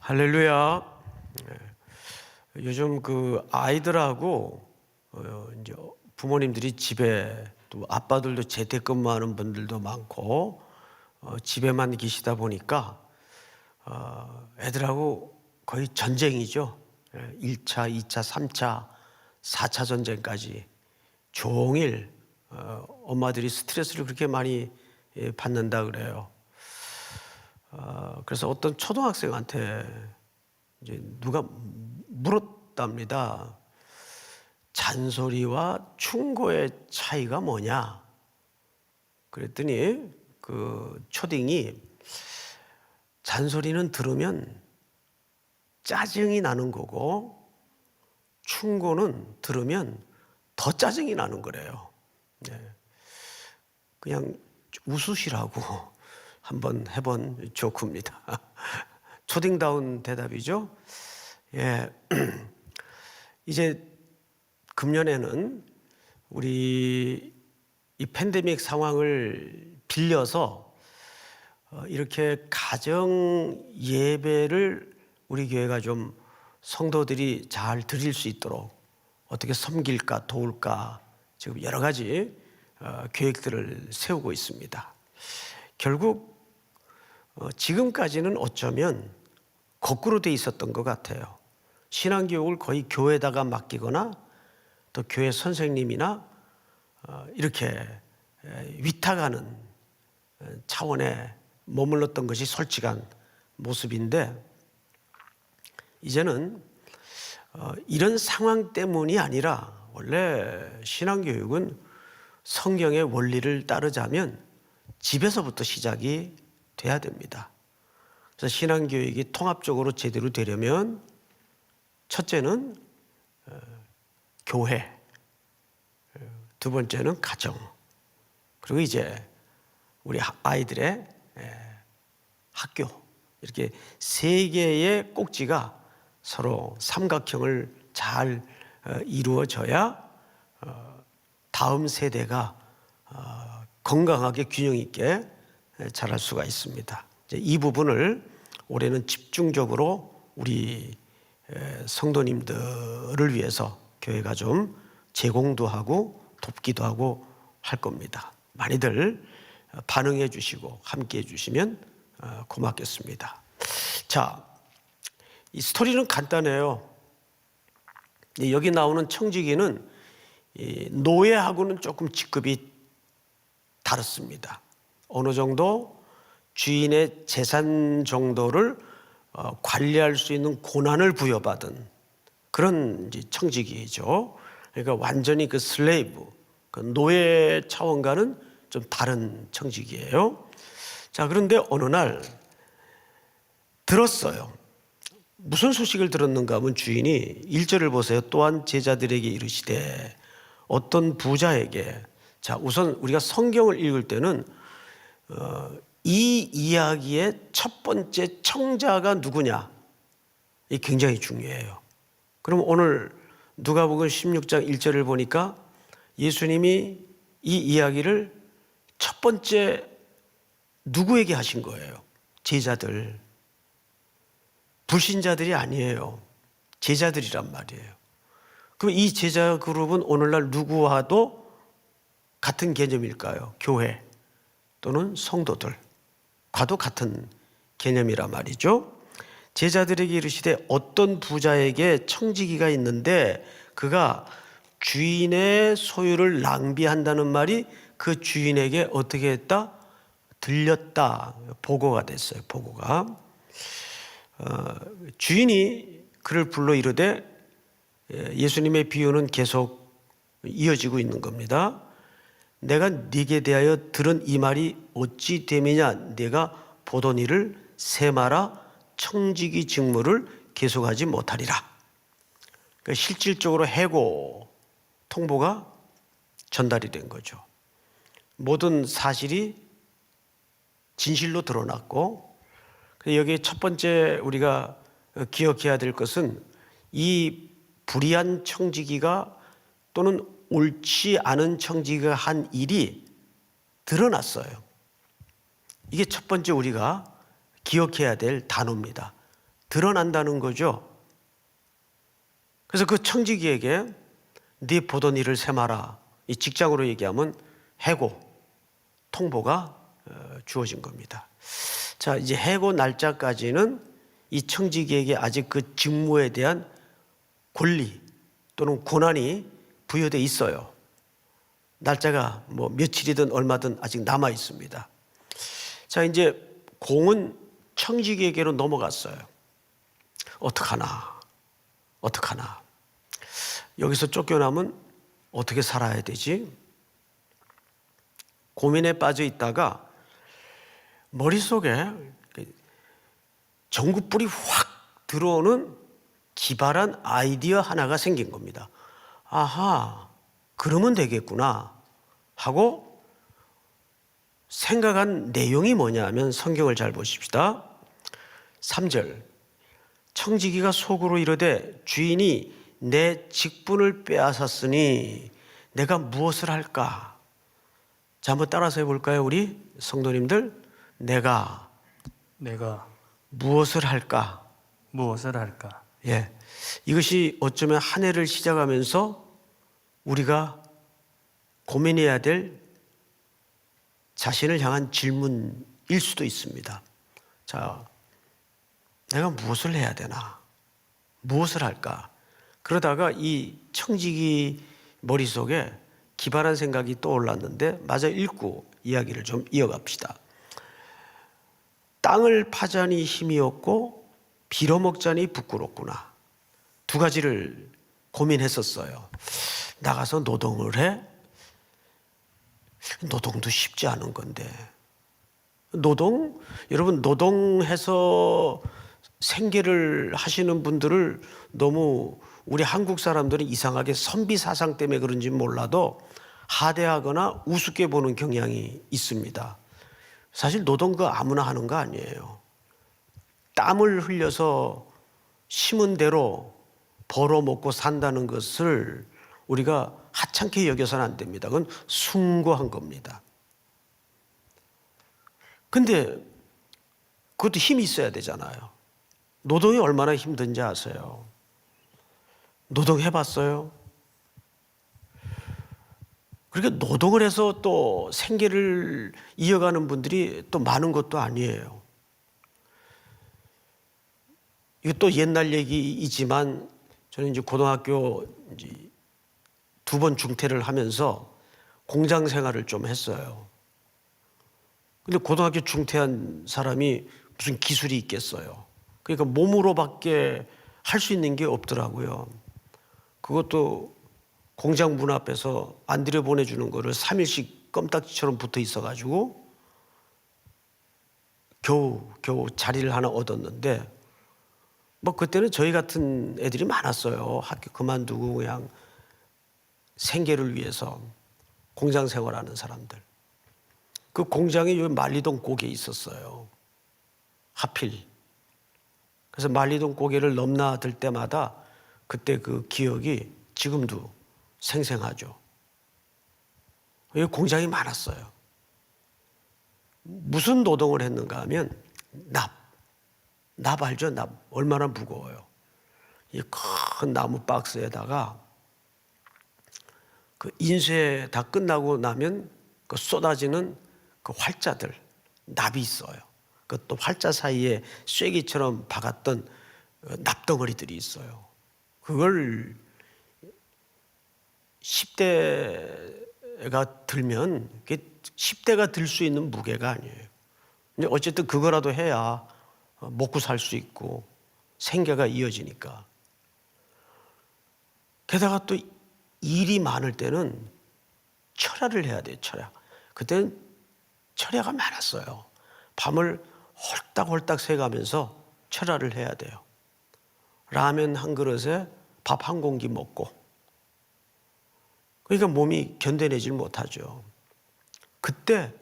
할렐루야. 요즘 그 아이들하고 이제 부모님들이 집에 또 아빠들도 재택근무하는 분들도 많고 집에만 계시다 보니까 애들하고 거의 전쟁이죠. 1차, 2차, 3차, 4차 전쟁까지 종일 엄마들이 스트레스를 그렇게 많이 받는다 그래요. 그래서 어떤 초등학생한테 이제 누가 물었답니다. 잔소리와 충고의 차이가 뭐냐? 그랬더니 그 초딩이 잔소리는 들으면 짜증이 나는 거고 충고는 들으면 더 짜증이 나는 거래요. 그냥 웃으시라고 한번 해본 조크입니다. 초딩다운 대답이죠. 예. 이제 금년에는 우리 이 팬데믹 상황을 빌려서 이렇게 가정 예배를 우리 교회가 좀 성도들이 잘 드릴 수 있도록 어떻게 섬길까 도울까 지금 여러 가지 계획들을 세우고 있습니다. 결국 지금까지는 어쩌면 거꾸로 돼 있었던 것 같아요. 신앙교육을 거의 교회에다가 맡기거나 또 교회 선생님이나 이렇게 위탁하는 차원에 머물렀던 것이 솔직한 모습인데 이제는 이런 상황 때문이 아니라 원래 신앙교육은 성경의 원리를 따르자면 집에서부터 시작이 돼야 됩니다. 그래서 신앙교육이 통합적으로 제대로 되려면 첫째는 교회, 두 번째는 가정, 그리고 이제 우리 아이들의 학교, 이렇게 세 개의 꼭지가 서로 삼각형을 잘 이루어져야 다음 세대가 건강하게 균형 있게 자랄 수가 있습니다. 이 부분을 올해는 집중적으로 우리 성도님들을 위해서 교회가 좀 제공도 하고 돕기도 하고 할 겁니다. 많이들 반응해 주시고 함께 해 주시면 고맙겠습니다. 자, 이 스토리는 간단해요. 여기 나오는 청지기는 노예하고는 조금 직급이 다릅니다. 어느 정도 주인의 재산 정도를 관리할 수 있는 고난을 부여받은 그런 이제 청지기죠. 그러니까 완전히 그 슬레이브, 그 노예 차원과는 좀 다른 청지기예요. 자, 그런데 어느 날 들었어요. 무슨 소식을 들었는가 하면 주인이 1절을 보세요. 또한 제자들에게 이르시되 어떤 부자에게, 자, 우선 우리가 성경을 읽을 때는 이 이야기의 첫 번째 청자가 누구냐, 이게 굉장히 중요해요. 그럼 오늘 누가복음 16장 1절을 보니까 예수님이 이 이야기를 첫 번째 누구에게 하신 거예요? 제자들. 불신자들이 아니에요. 제자들이란 말이에요. 그럼 이 제자 그룹은 오늘날 누구와도 같은 개념일까요? 교회 또는 성도들과도 같은 개념이란 말이죠. 제자들에게 이르시되 어떤 부자에게 청지기가 있는데 그가 주인의 소유를 낭비한다는 말이 그 주인에게 어떻게 했다? 들렸다. 보고가 됐어요. 보고가. 주인이 그를 불러 이르되, 예수님의 비유는 계속 이어지고 있는 겁니다. 내가 네게 대하여 들은 이 말이 어찌 됨이냐? 네가 보던 일을 세마라 청지기 직무를 계속하지 못하리라. 그러니까 실질적으로 해고 통보가 전달이 된 거죠. 모든 사실이 진실로 드러났고, 여기 첫 번째 우리가 기억해야 될 것은 이 불의한 청지기가 또는 옳지 않은 청지기가 한 일이 드러났어요. 이게 첫 번째 우리가 기억해야 될 단어입니다. 드러난다는 거죠. 그래서 그 청지기에게 네 보던 일을 세마라, 이 직장으로 얘기하면 해고, 통보가 주어진 겁니다. 자, 이제 해고 날짜까지는 이 청지기에게 아직 그 직무에 대한 권리 또는 권한이 부여돼 있어요. 날짜가 뭐 며칠이든 얼마든 아직 남아 있습니다. 자, 이제 공은 청지기에게로 넘어갔어요. 어떡하나. 여기서 쫓겨나면 어떻게 살아야 되지? 고민에 빠져 있다가 머릿속에 전구불이 확 들어오는 기발한 아이디어 하나가 생긴 겁니다. 아하, 그러면 되겠구나 하고 생각한 내용이 뭐냐 하면 성경을 잘 보십시다. 3절, 청지기가 속으로 이르되 주인이 내 직분을 빼앗았으니 내가 무엇을 할까? 자, 한번 따라서 해볼까요, 우리 성도님들? 내가 무엇을 할까? 예, 이것이 어쩌면 한 해를 시작하면서 우리가 고민해야 될 자신을 향한 질문일 수도 있습니다. 자, 내가 무엇을 해야 되나? 무엇을 할까? 그러다가 이 청지기 머릿속에 기발한 생각이 떠올랐는데 마저 읽고 이야기를 좀 이어갑시다. 땅을 파자니 힘이 없고 빌어먹자니 부끄럽구나. 두 가지를 고민했었어요. 나가서 노동을 해? 노동도 쉽지 않은 건데. 여러분 노동해서 생계를 하시는 분들을 너무 우리 한국 사람들은 이상하게 선비 사상 때문에 그런지 몰라도 하대하거나 우습게 보는 경향이 있습니다. 사실 노동 그 아무나 하는 거 아니에요. 땀을 흘려서 심은 대로 벌어먹고 산다는 것을 우리가 하찮게 여겨서는 안 됩니다. 그건 숭고한 겁니다. 근데 그것도 힘이 있어야 되잖아요. 노동이 얼마나 힘든지 아세요? 노동 해봤어요? 그러니까 노동을 해서 또 생계를 이어가는 분들이 또 많은 것도 아니에요. 이것도 옛날 얘기이지만 저는 이제 고등학교 이제 2번 중퇴를 하면서 공장 생활을 좀 했어요. 근데 고등학교 중퇴한 사람이 무슨 기술이 있겠어요. 그러니까 몸으로밖에 할 수 있는 게 없더라고요. 그것도 공장 문 앞에서 안 들여보내주는 거를 3일씩 껌딱지처럼 붙어 있어가지고 겨우 자리를 하나 얻었는데 뭐 그때는 저희 같은 애들이 많았어요. 학교 그만두고 그냥 생계를 위해서 공장 생활하는 사람들. 그 공장이 여기 만리동 고개에 있었어요. 하필. 그래서 만리동 고개를 넘나들 때마다 그때 그 기억이 지금도 생생하죠. 여기 공장이 많았어요. 무슨 노동을 했는가 하면 납 알죠? 납 얼마나 무거워요. 이 큰 나무 박스에다가 그 인쇄 다 끝나고 나면 그 쏟아지는 그 활자들 납이 있어요. 그것도 활자 사이에 쐐기처럼 박았던 납덩어리들이 있어요. 그걸 10대가 들면 그게 10대가 들 수 있는 무게가 아니에요. 근데 어쨌든 그거라도 해야 먹고 살 수 있고 생계가 이어지니까. 게다가 또 일이 많을 때는 철야를 해야 돼요. 철야. 그때는 철야가 많았어요. 밤을 홀딱홀딱 새가면서 철야를 해야 돼요. 라면 한 그릇에 밥 한 공기 먹고. 그러니까 몸이 견뎌내질 못하죠. 그때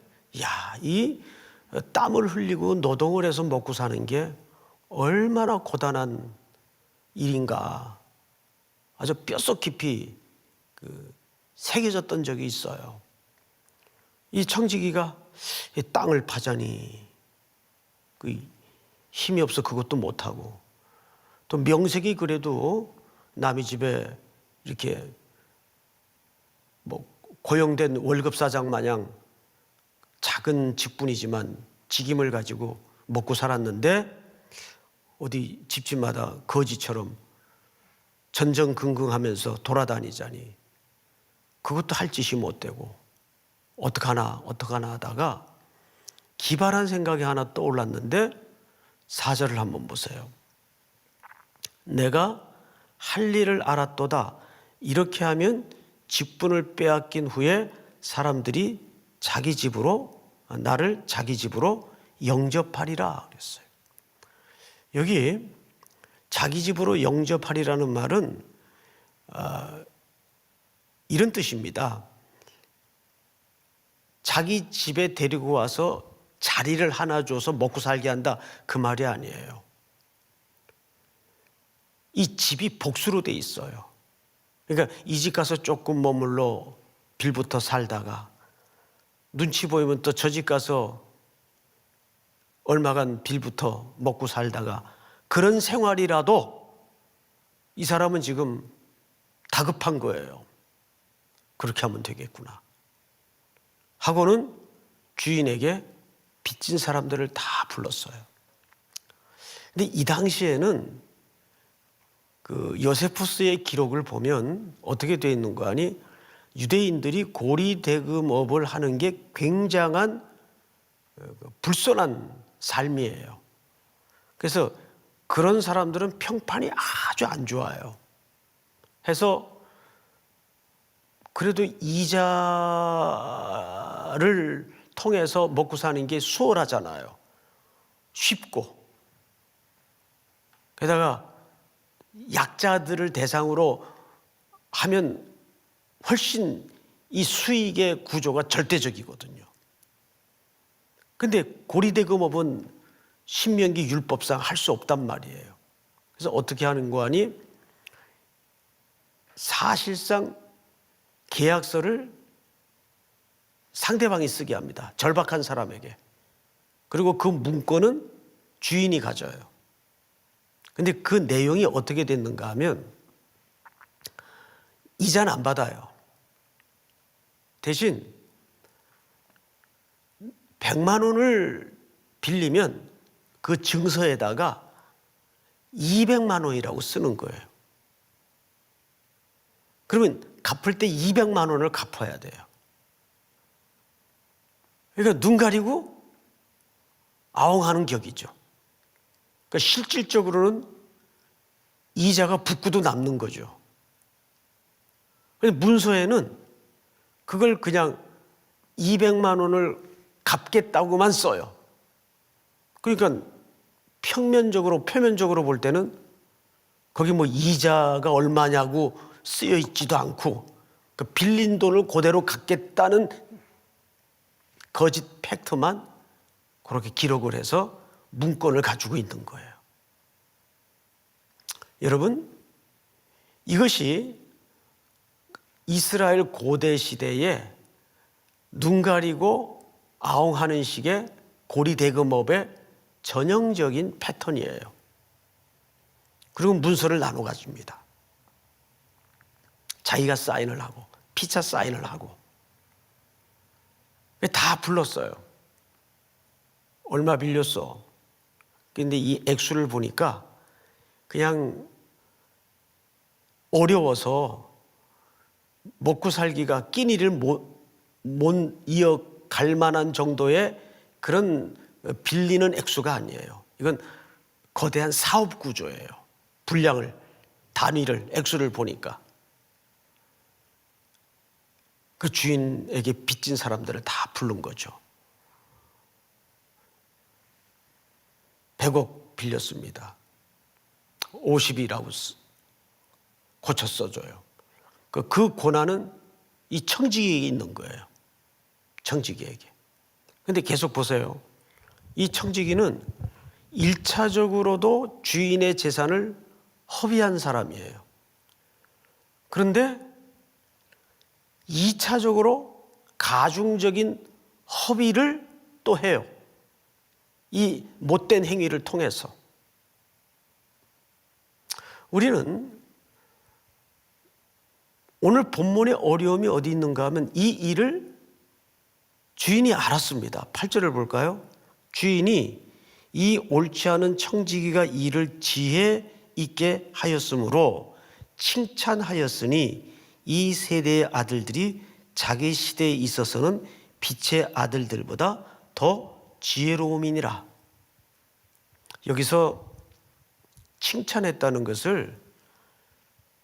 이 땀을 흘리고 노동을 해서 먹고 사는 게 얼마나 고단한 일인가 아주 뼛속 깊이 새겨졌던 적이 있어요. 이 청지기가 땅을 파자니 힘이 없어 그것도 못하고 또 명색이 그래도 남의 집에 이렇게 뭐 고용된 월급 사장 마냥 작은 직분이지만 직임을 가지고 먹고 살았는데 어디 집집마다 거지처럼 전전긍긍하면서 돌아다니자니 그것도 할 짓이 못 되고 어떡하나 하다가 기발한 생각이 하나 떠올랐는데 4절을 한번 보세요. 내가 할 일을 알았도다. 이렇게 하면 직분을 빼앗긴 후에 사람들이 나를 자기 집으로 영접하리라 그랬어요. 여기 자기 집으로 영접하리라는 말은 이런 뜻입니다. 자기 집에 데리고 와서 자리를 하나 줘서 먹고 살게 한다, 그 말이 아니에요. 이 집이 복수로 돼 있어요. 그러니까 이 집 가서 조금 머물러 빌부터 살다가 눈치 보이면 또 저 집 가서 얼마간 빌부터 먹고 살다가 그런 생활이라도 이 사람은 지금 다급한 거예요. 그렇게 하면 되겠구나 하고는 주인에게 빚진 사람들을 다 불렀어요. 근데 이 당시에는 그 요세푸스의 기록을 보면 어떻게 되어 있는 거 아니? 유대인들이 고리대금업을 하는 게 굉장한 불손한 삶이에요. 그래서 그런 사람들은 평판이 아주 안 좋아요. 해서 그래도 이자를 통해서 먹고 사는 게 수월하잖아요. 쉽고. 게다가 약자들을 대상으로 하면 훨씬 이 수익의 구조가 절대적이거든요. 근데 고리대금업은 신명기 율법상 할 수 없단 말이에요. 그래서 어떻게 하는 거 아니? 사실상 계약서를 상대방이 쓰게 합니다. 절박한 사람에게. 그리고 그 문건은 주인이 가져요. 근데 그 내용이 어떻게 됐는가 하면 이자는 안 받아요. 대신 100만 원을 빌리면 그 증서에다가 200만 원이라고 쓰는 거예요. 그러면 갚을 때 200만 원을 갚아야 돼요. 그러니까 눈 가리고 아웅하는 격이죠. 그러니까 실질적으로는 이자가 붙고도 남는 거죠. 근데 문서에는 그걸 그냥 200만 원을 갚겠다고만 써요. 그러니까 표면적으로 볼 때는 거기 뭐 이자가 얼마냐고 쓰여 있지도 않고 그 빌린 돈을 그대로 갚겠다는 거짓 팩트만 그렇게 기록을 해서 문건을 가지고 있는 거예요. 여러분, 이것이 이스라엘 고대 시대에 눈 가리고 아웅하는 식의 고리대금업의 전형적인 패턴이에요. 그리고 문서를 나눠 가집니다. 자기가 사인을 하고 피차 사인을 하고 다 불렀어요. 얼마 빌렸어? 근데 이 액수를 보니까 그냥 어려워서 먹고 살기가 끼니를 못 이어갈 만한 정도의 그런 빌리는 액수가 아니에요. 이건 거대한 사업 구조예요. 분량을, 단위를, 액수를 보니까. 그 주인에게 빚진 사람들을 다 부른 거죠. 100억 빌렸습니다. 50이라고 고쳐 써줘요. 그 고난은 이 청지기에게 있는 거예요. 청지기에게. 근데 계속 보세요. 이 청지기는 1차적으로도 주인의 재산을 허비한 사람이에요. 그런데 2차적으로 가중적인 허비를 또 해요. 이 못된 행위를 통해서. 우리는 오늘 본문의 어려움이 어디 있는가 하면 이 일을 주인이 알았습니다. 8절을 볼까요? 주인이 이 옳지 않은 청지기가 이를 지혜 있게 하였으므로 칭찬하였으니 이 세대의 아들들이 자기 시대에 있어서는 빛의 아들들보다 더 지혜로움이니라. 여기서 칭찬했다는 것을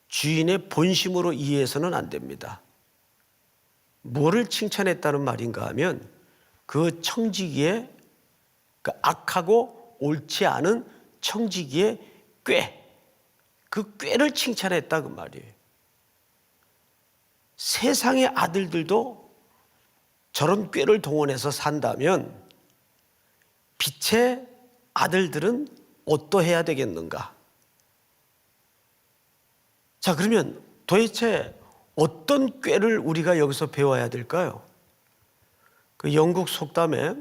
주인의 본심으로 이해해서는 안 됩니다. 뭐를 칭찬했다는 말인가 하면 그 청지기의 그 악하고 옳지 않은 청지기의 그 꾀를 칭찬했다 그 말이에요. 세상의 아들들도 저런 꾀를 동원해서 산다면 빛의 아들들은 어떠해야 되겠는가? 자, 그러면 도대체 어떤 꾀를 우리가 여기서 배워야 될까요? 그 영국 속담에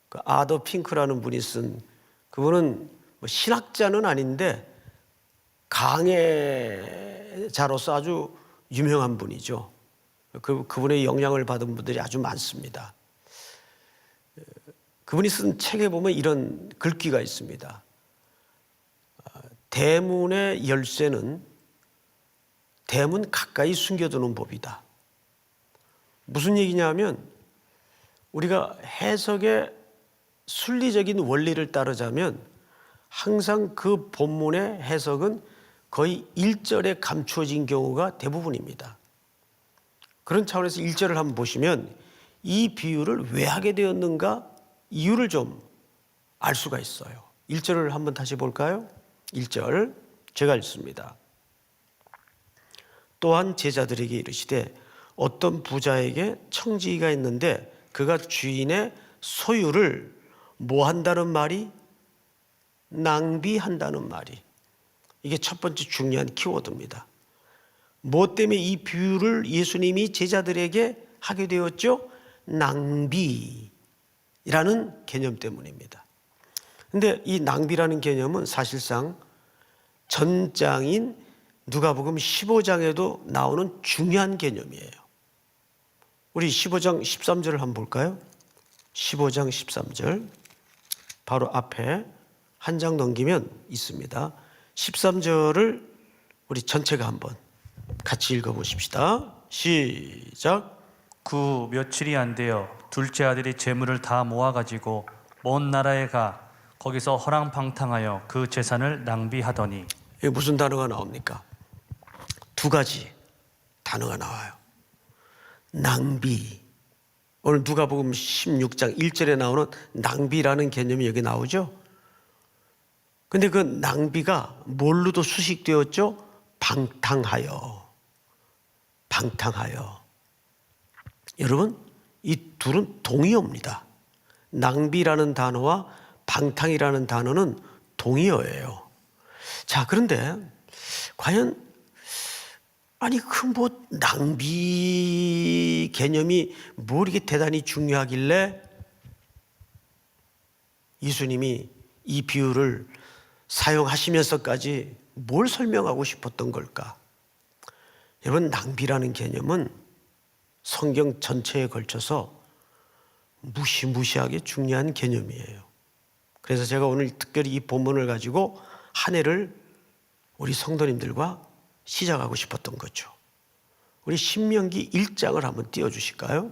그 아더 핑크라는 분이 쓴, 그분은 뭐 신학자는 아닌데 강해자로서 아주 유명한 분이죠. 그분의 영향을 받은 분들이 아주 많습니다. 그분이 쓴 책에 보면 이런 글귀가 있습니다. 대문의 열쇠는 대문 가까이 숨겨두는 법이다. 무슨 얘기냐면 우리가 해석의 순리적인 원리를 따르자면 항상 그 본문의 해석은 거의 1절에 감추어진 경우가 대부분입니다. 그런 차원에서 1절을 한번 보시면 이 비유를 왜 하게 되었는가 이유를 좀 알 수가 있어요. 1절을 한번 다시 볼까요? 1절 제가 읽습니다. 또한 제자들에게 이르시되 어떤 부자에게 청지기가 있는데 그가 주인의 소유를 뭐 한다는 말이? 낭비한다는 말이. 이게 첫 번째 중요한 키워드입니다. 뭐 때문에 이 비유를 예수님이 제자들에게 하게 되었죠? 낭비라는 개념 때문입니다. 근데 이 낭비라는 개념은 사실상 전장인 누가복음 15장에도 나오는 중요한 개념이에요. 우리 15장 13절을 한번 볼까요? 15장 13절 바로 앞에 한 장 넘기면 있습니다. 13절을 우리 전체가 한번 같이 읽어보십시다. 시작. 그 며칠이 안 되어 둘째 아들이 재물을 다 모아가지고 먼 나라에 가 거기서 허랑방탕하여 그 재산을 낭비하더니. 이게 무슨 단어가 나옵니까? 두 가지 단어가 나와요. 낭비. 오늘 누가복음 16장 1절에 나오는 낭비라는 개념이 여기 나오죠. 근데 그 낭비가 뭘로도 수식되었죠? 방탕하여. 여러분, 이 둘은 동의어입니다. 낭비라는 단어와 방탕이라는 단어는 동의어예요. 자, 그런데 과연 그 낭비 개념이 뭐 이렇게 대단히 중요하길래 예수님이 이 비유를 사용하시면서까지 뭘 설명하고 싶었던 걸까? 여러분, 낭비라는 개념은 성경 전체에 걸쳐서 무시무시하게 중요한 개념이에요. 그래서 제가 오늘 특별히 이 본문을 가지고 한 해를 우리 성도님들과 시작하고 싶었던 거죠. 우리 신명기 1장을 한번 띄워주실까요?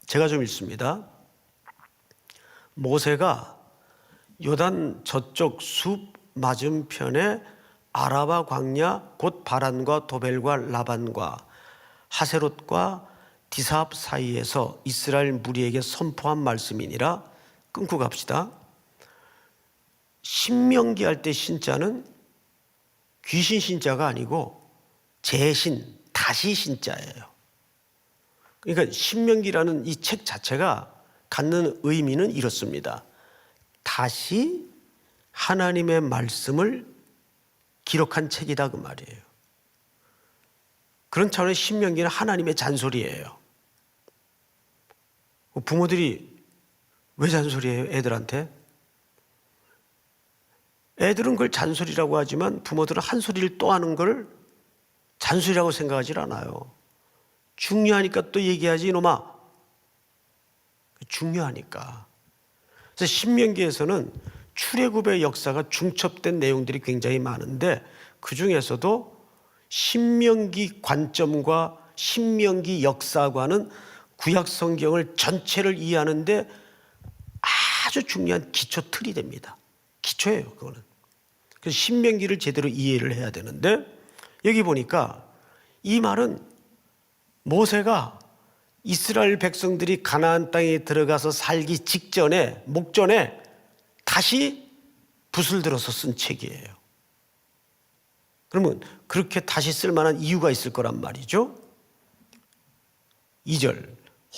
제가 좀 읽습니다. 모세가 요단 저쪽 숲 맞은편에 아라바 광야 곧 바란과 도벨과 라반과 하세롯과 디사합 사이에서 이스라엘 무리에게 선포한 말씀이니라. 끊고 갑시다. 신명기 할 때 신자는 귀신 신자가 아니고 재신, 다시 신자예요. 그러니까 신명기라는 이 책 자체가 갖는 의미는 이렇습니다. 다시 하나님의 말씀을 기록한 책이다 그 말이에요. 그런 차원의 신명기는 하나님의 잔소리예요. 부모들이 왜 잔소리해요? 애들한테? 애들은 그걸 잔소리라고 하지만 부모들은 한 소리를 또 하는 걸 잔소리라고 생각하지 않아요. 중요하니까 또 얘기하지 이놈아. 중요하니까. 그래서 신명기에서는 출애굽의 역사가 중첩된 내용들이 굉장히 많은데 그중에서도 신명기 관점과 신명기 역사과는 구약 성경을 전체를 이해하는데 아주 중요한 기초 틀이 됩니다. 기초예요, 그거는. 그래서 신명기를 제대로 이해를 해야 되는데 여기 보니까 이 말은 모세가 이스라엘 백성들이 가나안 땅에 들어가서 살기 직전에 목전에 다시 붓을 들어서 쓴 책이에요. 그러면 그렇게 다시 쓸 만한 이유가 있을 거란 말이죠. 2절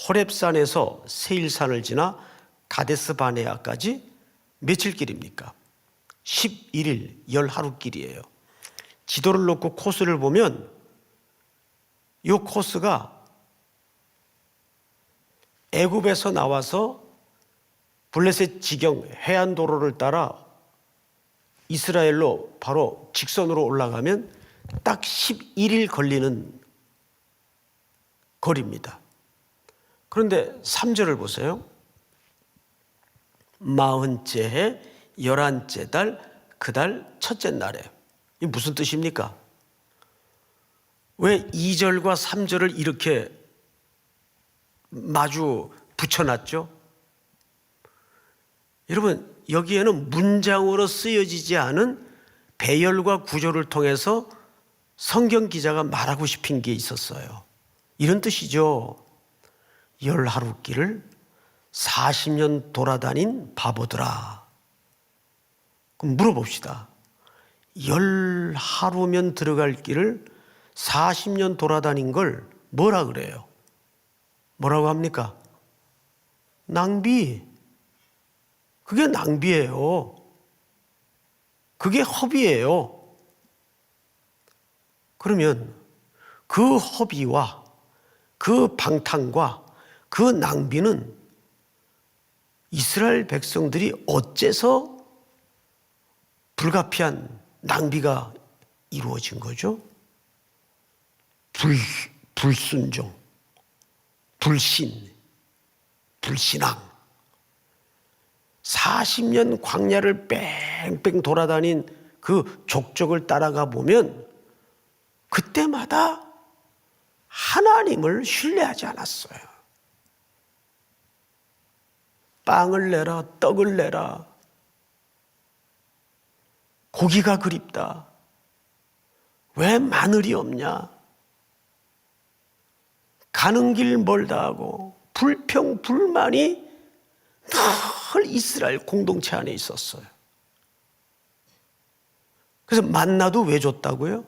호렙산에서 세일산을 지나 가데스 바네아까지 며칠 길입니까? 11일 10하루길이에요. 지도를 놓고 코스를 보면 이 코스가 애굽에서 나와서 블레셋 지경 해안도로를 따라 이스라엘로 바로 직선으로 올라가면 딱 11일 걸리는 거리입니다. 그런데 3절을 보세요. 40째 해 11째 달 그 달 첫째 날에. 이게 무슨 뜻입니까? 왜 2절과 3절을 이렇게 마주 붙여놨죠? 여러분 여기에는 문장으로 쓰여지지 않은 배열과 구조를 통해서 성경 기자가 말하고 싶은 게 있었어요. 이런 뜻이죠. 10하루길을 40년 돌아다닌 바보들아. 그럼 물어봅시다. 10하루면 들어갈 길을 40년 돌아다닌 걸 뭐라 그래요? 뭐라고 합니까? 낭비. 그게 낭비예요. 그게 허비예요. 그러면 그 허비와 그 방탕과 그 낭비는 이스라엘 백성들이 어째서 불가피한 낭비가 이루어진 거죠? 불순종, 불신, 불신앙. 40년 광야를 뺑뺑 돌아다닌 그 족적을 따라가 보면 그때마다 하나님을 신뢰하지 않았어요. 빵을 내라, 떡을 내라. 고기가 그립다. 왜 마늘이 없냐? 가는 길 멀다 하고 불평, 불만이 늘 이스라엘 공동체 안에 있었어요. 그래서 만나도 왜 줬다고요?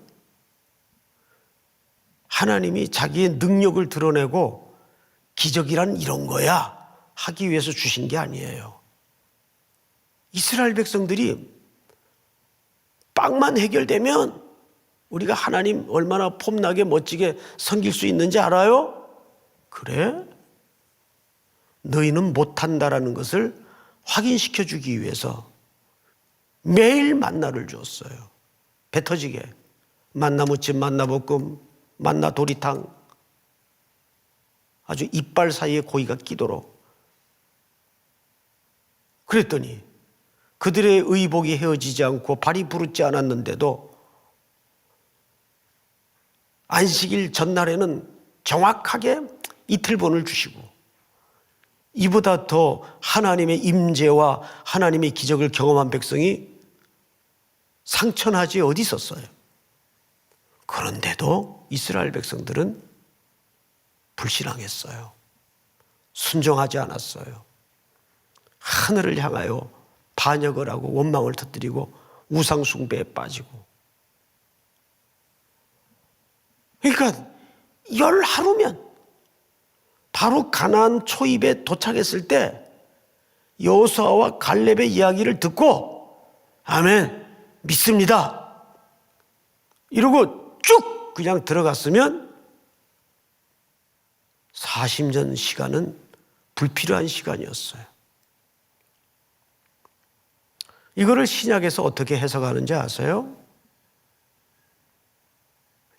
하나님이 자기의 능력을 드러내고 기적이란 이런 거야 하기 위해서 주신 게 아니에요. 이스라엘 백성들이 빵만 해결되면 우리가 하나님 얼마나 폼나게 멋지게 섬길 수 있는지 알아요? 그래? 너희는 못한다라는 것을 확인시켜 주기 위해서 매일 만나를 줬어요. 배 터지게. 만나무침, 만나볶음, 만나도리탕. 아주 이빨 사이에 고기가 끼도록. 그랬더니 그들의 의복이 헤어지지 않고 발이 부르지 않았는데도 안식일 전날에는 정확하게 이틀분을 주시고 이보다 더 하나님의 임재와 하나님의 기적을 경험한 백성이 상천하지 어디 있었어요? 그런데도 이스라엘 백성들은 불신앙했어요. 순종하지 않았어요. 하늘을 향하여 반역을 하고 원망을 터뜨리고 우상 숭배에 빠지고. 그러니까 10하루면 바로 가나안 초입에 도착했을 때 여호수아와 갈렙의 이야기를 듣고 아멘 믿습니다 이러고 쭉 그냥 들어갔으면 40년 시간은 불필요한 시간이었어요. 이거를 신약에서 어떻게 해석하는지 아세요?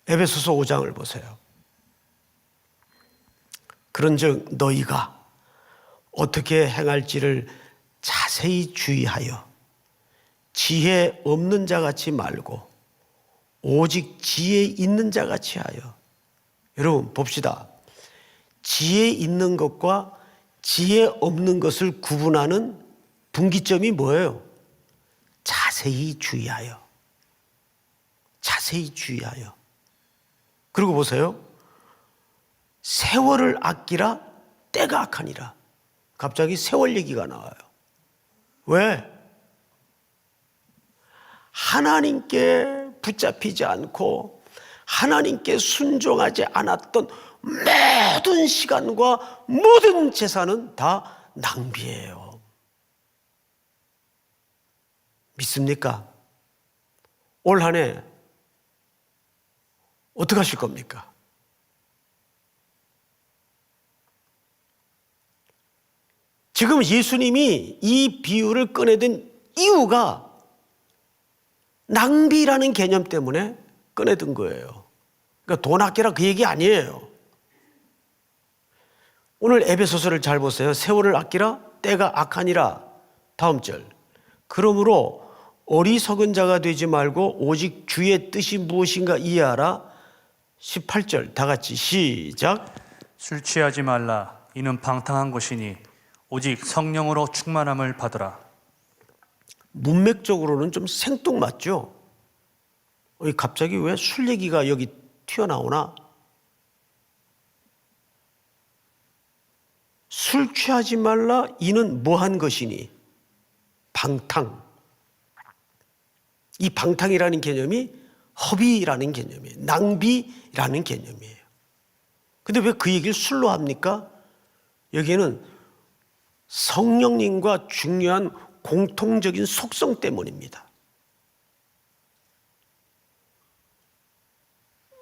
에베소서 5장을 보세요. 그런즉 너희가 어떻게 행할지를 자세히 주의하여 지혜 없는 자 같이 말고 오직 지혜 있는 자 같이 하여. 여러분 봅시다. 지혜 있는 것과 지혜 없는 것을 구분하는 분기점이 뭐예요? 자세히 주의하여. 자세히 주의하여. 그리고 보세요. 세월을 아끼라 때가 악하니라. 갑자기 세월 얘기가 나와요. 왜? 하나님께 붙잡히지 않고 하나님께 순종하지 않았던 모든 시간과 모든 재산은 다 낭비예요. 믿습니까? 올 한 해 어떻게 하실 겁니까? 지금 예수님이 이 비유를 꺼내든 이유가 낭비라는 개념 때문에 꺼내든 거예요. 그러니까 돈 아끼라 그 얘기 아니에요. 오늘 에베소서를 잘 보세요. 세월을 아끼라 때가 악하니라. 다음 절. 그러므로 어리석은 자가 되지 말고 오직 주의 뜻이 무엇인가 이해하라. 18절 다 같이 시작. 술 취하지 말라. 이는 방탕한 것이니 오직 성령으로 충만함을 받으라. 문맥적으로는 좀 생뚱맞죠? 갑자기 왜 술 얘기가 여기 튀어나오나? 술 취하지 말라. 이는 뭐한 것이니? 방탕. 이 방탕이라는 개념이 허비라는 개념이에요. 낭비라는 개념이에요. 근데 왜 그 얘기를 술로 합니까? 여기에는 성령님과 중요한 공통적인 속성 때문입니다.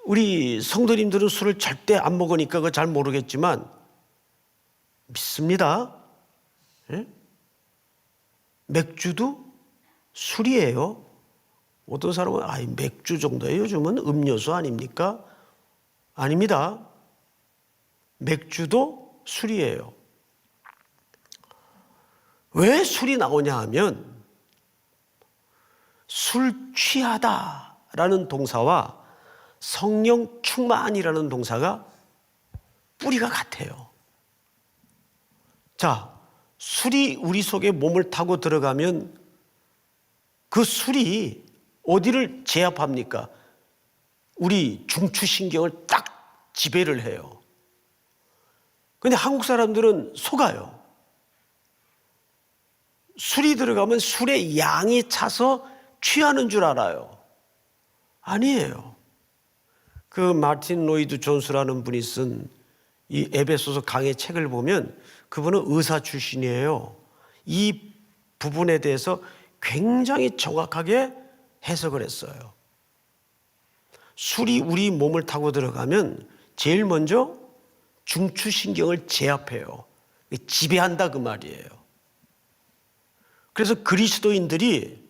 우리 성도님들은 술을 절대 안 먹으니까 그거 잘 모르겠지만 믿습니다. 예? 맥주도 술이에요. 어떤 사람은 맥주 정도예요. 요즘은 음료수 아닙니까? 아닙니다. 맥주도 술이에요. 왜 술이 나오냐 하면 술 취하다라는 동사와 성령 충만이라는 동사가 뿌리가 같아요. 자, 술이 우리 속에 몸을 타고 들어가면 그 술이 어디를 제압합니까? 우리 중추신경을 딱 지배를 해요. 근데 한국 사람들은 속아요. 술이 들어가면 술의 양이 차서 취하는 줄 알아요. 아니에요. 그 마틴 로이드 존스라는 분이 쓴 이 에베소서 강의 책을 보면 그분은 의사 출신이에요. 이 부분에 대해서 굉장히 정확하게 해석을 했어요. 술이 우리 몸을 타고 들어가면 제일 먼저 중추신경을 제압해요. 지배한다 그 말이에요. 그래서 그리스도인들이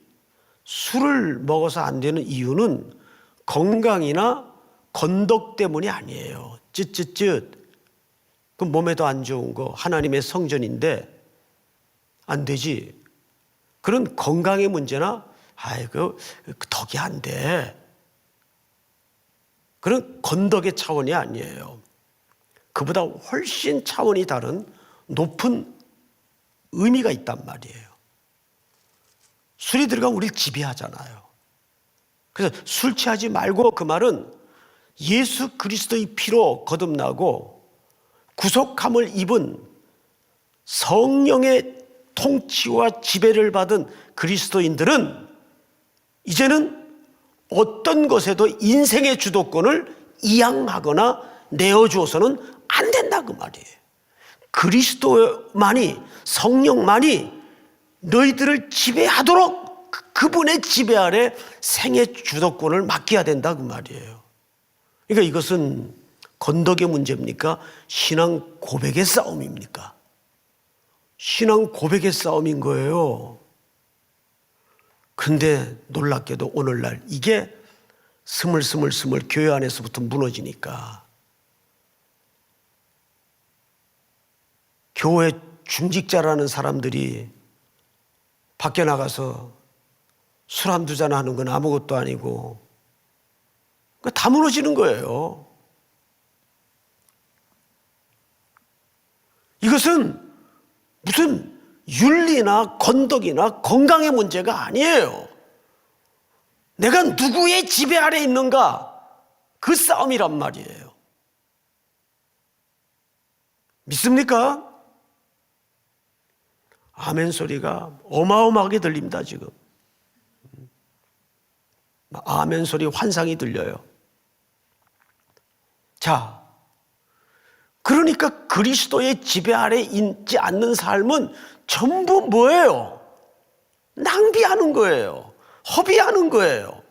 술을 먹어서 안 되는 이유는 건강이나 건덕 때문이 아니에요. 쯧쯧쯧. 그 몸에도 안 좋은 거 하나님의 성전인데 안 되지. 그런 건강의 문제나 그 덕이 안 돼. 그런 건덕의 차원이 아니에요. 그보다 훨씬 차원이 다른 높은 의미가 있단 말이에요. 술이 들어가면 우리를 지배하잖아요. 그래서 술 취하지 말고 그 말은 예수 그리스도의 피로 거듭나고 구속함을 입은 성령의 통치와 지배를 받은 그리스도인들은 이제는 어떤 것에도 인생의 주도권을 이양하거나 내어주어서는 안 된다 그 말이에요. 그리스도만이, 성령만이 너희들을 지배하도록 그분의 지배 아래 생의 주도권을 맡겨야 된다 그 말이에요. 그러니까 이것은 건덕의 문제입니까? 신앙 고백의 싸움입니까? 신앙 고백의 싸움인 거예요. 근데 놀랍게도 오늘날 이게 스물스물 교회 안에서부터 무너지니까 교회 중직자라는 사람들이 밖에 나가서 술 한두 잔 하는 건 아무것도 아니고 다 무너지는 거예요. 이것은 무슨 윤리나 건덕이나 건강의 문제가 아니에요. 내가 누구의 지배 아래 있는가? 그 싸움이란 말이에요. 믿습니까? 아멘 소리가 어마어마하게 들립니다, 지금. 아멘 소리 환상이 들려요. 자, 그러니까 그리스도의 지배 아래 있지 않는 삶은 전부 뭐예요? 낭비하는 거예요. 허비하는 거예요.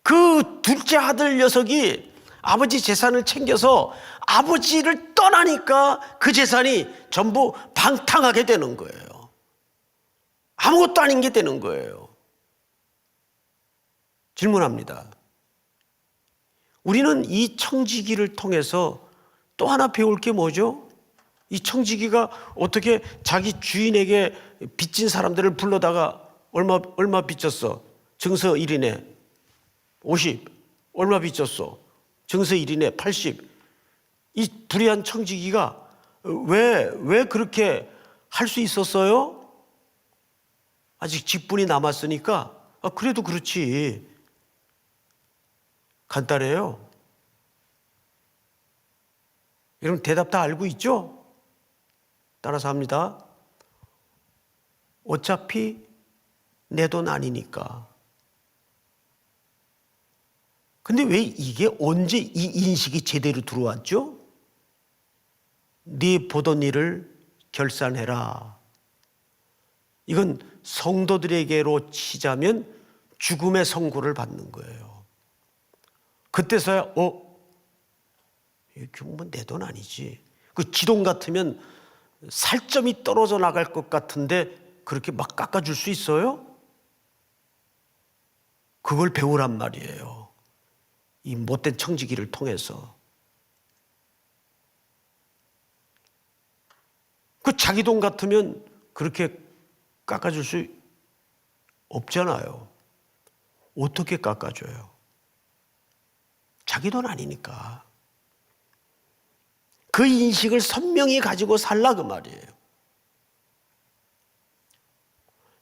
그 둘째 아들 녀석이 아버지 재산을 챙겨서 아버지를 떠나니까 그 재산이 전부 방탕하게 되는 거예요. 아무것도 아닌 게 되는 거예요. 질문합니다. 우리는 이 청지기를 통해서 또 하나 배울 게 뭐죠? 이 청지기가 어떻게 자기 주인에게 빚진 사람들을 불러다가 얼마 빚졌어? 증서 1인에 50. 얼마 빚졌어? 증서 1인에 80. 이 불의한 청지기가 왜 그렇게 할 수 있었어요? 아직 직분이 남았으니까 그래도 그렇지. 간단해요. 여러분 대답 다 알고 있죠? 따라서 합니다. 어차피 내 돈 아니니까. 근데 왜 이게 언제 이 인식이 제대로 들어왔죠? 네 보던 일을 결산해라. 이건 성도들에게로 치자면 죽음의 선고를 받는 거예요. 그때서야 이게 뭐 내 돈 아니지. 그 지돈 같으면 살점이 떨어져 나갈 것 같은데 그렇게 막 깎아줄 수 있어요? 그걸 배우란 말이에요. 이 못된 청지기를 통해서. 그 자기 돈 같으면 그렇게 깎아줄 수 없잖아요. 어떻게 깎아줘요? 자기 돈 아니니까. 그 인식을 선명히 가지고 살라 그 말이에요.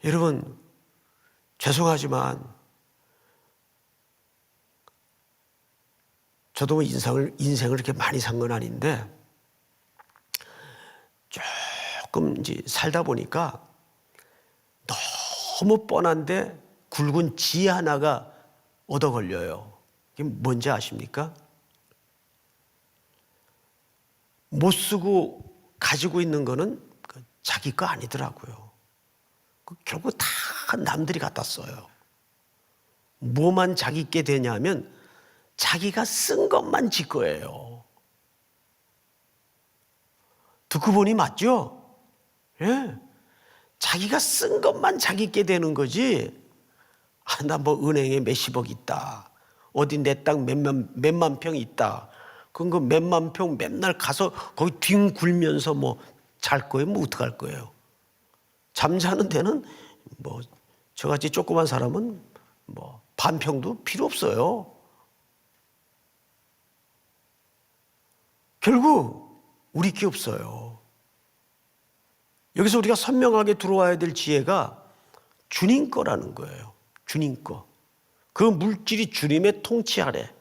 여러분 죄송하지만 저도 뭐 인생을 이렇게 많이 산 건 아닌데 조금 이제 살다 보니까 너무 뻔한데 굵은 지 하나가 얻어 걸려요. 이게 뭔지 아십니까? 못 쓰고 가지고 있는 거는 자기 거 아니더라고요. 결국 다 남들이 갖다 써요. 뭐만 자기 게 되냐면 자기가 쓴 것만 지 거예요. 듣고 보니 맞죠? 예. 자기가 쓴 것만 자기 게 되는 거지. 나 뭐 은행에 몇십억 있다. 어디 내 땅 몇만 평 있다. 그럼 그 몇만 평 맨날 가서 거기 뒹굴면서 뭐 잘 거예요? 뭐 어떡할 거예요? 잠자는 데는 뭐 저같이 조그만 사람은 뭐 반 평도 필요 없어요. 결국 우리 게 없어요. 여기서 우리가 선명하게 들어와야 될 지혜가 주님 거라는 거예요. 주님 거. 그 물질이 주님의 통치 아래.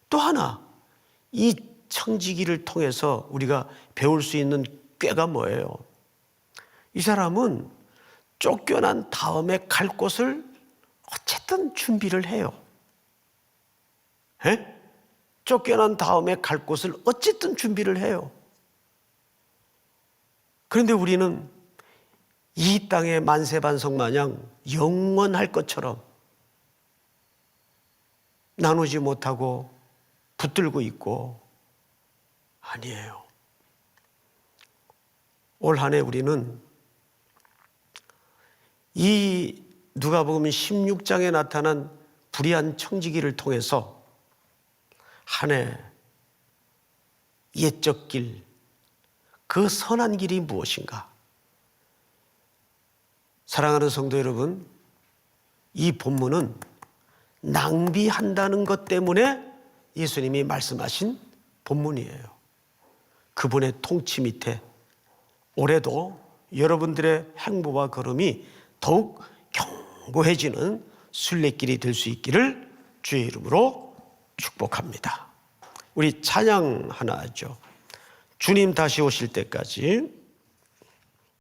또 하나, 이 청지기를 통해서 우리가 배울 수 있는 꾀가 뭐예요? 이 사람은 쫓겨난 다음에 갈 곳을 어쨌든 준비를 해요. 에? 쫓겨난 다음에 갈 곳을 어쨌든 준비를 해요. 그런데 우리는 이 땅의 만세반석 마냥 영원할 것처럼 나누지 못하고 붙들고 있고 아니에요. 올 한 해 우리는 이 누가복음 16장에 나타난 불의한 청지기를 통해서 한 해 옛적 길, 그 선한 길이 무엇인가? 사랑하는 성도 여러분, 이 본문은 낭비한다는 것 때문에 예수님이 말씀하신 본문이에요. 그분의 통치 밑에 올해도 여러분들의 행보와 걸음이 더욱 견고해지는 순례길이 될 수 있기를 주의 이름으로 축복합니다. 우리 찬양 하나 하죠. 주님 다시 오실 때까지.